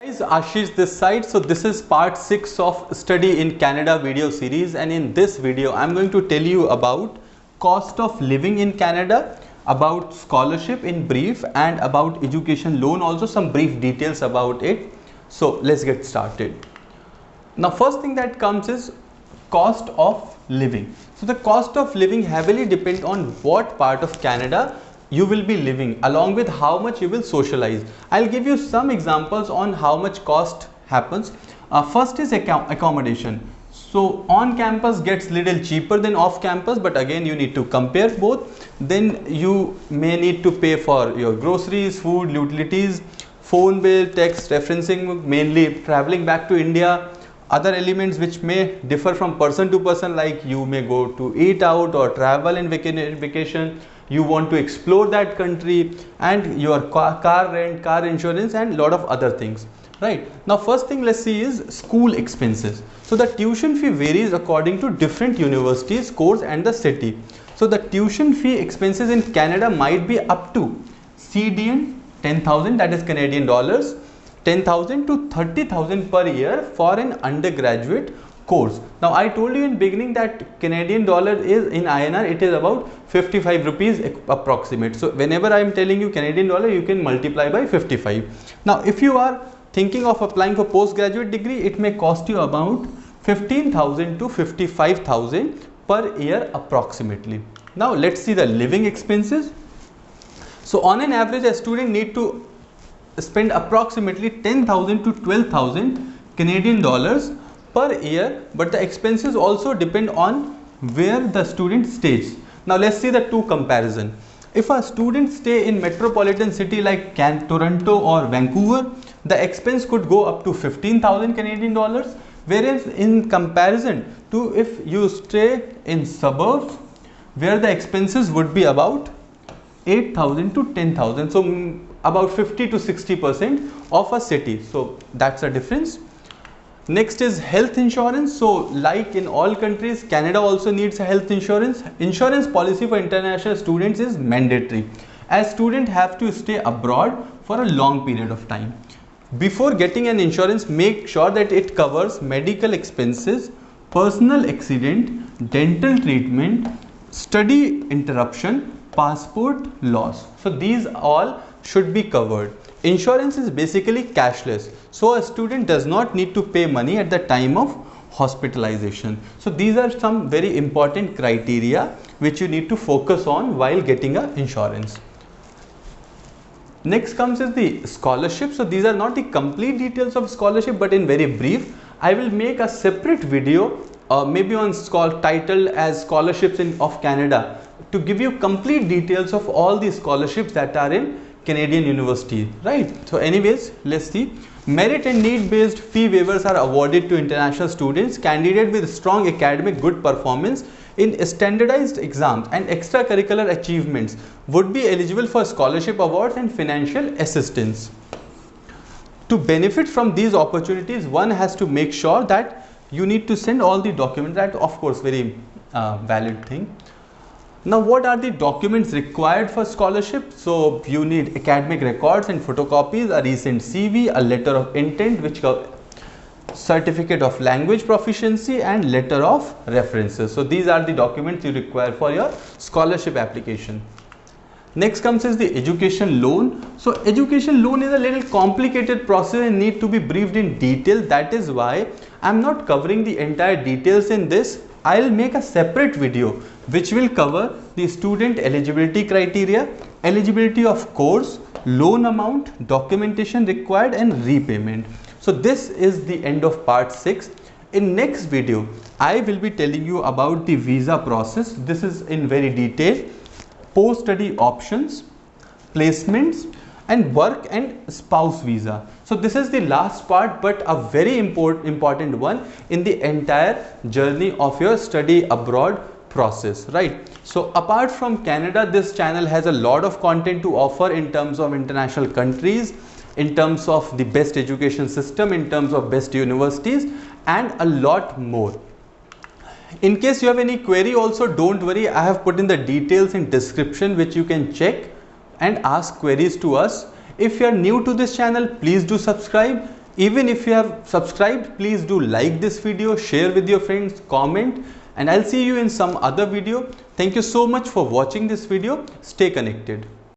Guys, Ashish this side. So this is part 6 of Study in Canada video series, and in this video I'm going to tell you about cost of living in Canada, about scholarship in brief, and about education loan, also some brief details about it. So let's get started. Now first thing that comes is cost of living. So the cost of living heavily depends on what part of Canada you will be living, along with how much you will socialize. I'll give you some examples on how much cost happens. First is accommodation. So on campus gets little cheaper than off campus, but again you need to compare both. Then you may need to pay for your groceries, food, utilities, phone bill, text, referencing, mainly traveling back to India. Other elements which may differ from person to person, like you may go to eat out or travel in vacation, you want to explore that country, and your car rent, car insurance, and lot of other things. Right now, first thing let's see is school expenses. So the tuition fee varies according to different universities, course, and the city. So the tuition fee expenses in Canada might be up to CDN 10,000, that is Canadian dollars, 10,000 to 30,000 per year for an undergraduate course. Now I told you in beginning that Canadian dollar is in INR, it is about 55 rupees approximate. So whenever I am telling you Canadian dollar, you can multiply by 55. Now if you are thinking of applying for postgraduate degree, it may cost you about 15,000 to 55,000 per year approximately. Now let's see the living expenses. So on an average, a student need to spend approximately 10,000 to 12,000 Canadian dollars per year, but the expenses also depend on where the student stays. Now let's see the two comparison. If a student stay in metropolitan city like Toronto or Vancouver, the expense could go up to 15,000 Canadian dollars, whereas in comparison to if you stay in suburbs, where the expenses would be about 8,000 to 10,000, so about 50 to 60% of a city. So that's a difference. Next is health insurance. So like in all countries, Canada also needs a health insurance. Insurance policy for international students is mandatory, as students have to stay abroad for a long period of time. Before getting an insurance, make sure that it covers medical expenses, personal accident, dental treatment, study interruption, passport loss. So these all should be covered. Insurance is basically cashless, so a student does not need to pay money at the time of hospitalization. So these are some very important criteria which you need to focus on while getting an insurance. Next comes is the scholarship. So these are not the complete details of scholarship, but in very brief, I will make a separate video maybe on titled as scholarships of Canada, to give you complete details of all the scholarships that are in Canadian university, right? So anyways, let's see. Merit and need based fee waivers are awarded to international students. Candidate with strong academic good performance in standardized exams and extracurricular achievements would be eligible for scholarship awards and financial assistance. To benefit from these opportunities, one has to make sure that you need to send all the documents. That of course very valid thing. Now what are the documents required for scholarship? So you need academic records and photocopies, a recent CV, a letter of intent, which certificate of language proficiency, and letter of references. So these are the documents you require for your scholarship application. Next comes is the education loan. So education loan is a little complicated process and need to be briefed in detail. That is why I am not covering the entire details in this. I will make a separate video which will cover the student eligibility criteria, eligibility of course, loan amount, documentation required, and repayment. So this is the end of part 6. In next video, I will be telling you about the visa process. This is in very detail, post-study options, placements, and work and spouse visa. So this is the last part, but a very important one in the entire journey of your study abroad process, right? So apart from Canada, this channel has a lot of content to offer in terms of international countries, in terms of the best education system, in terms of best universities, and a lot more. In case you have any query also, don't worry, I have put in the details in description which you can check and ask queries to us. If you are new to this channel, please do subscribe. Even if you have subscribed, please do like this video, share with your friends, comment, and I'll see you in some other video. Thank you so much for watching this video. Stay connected.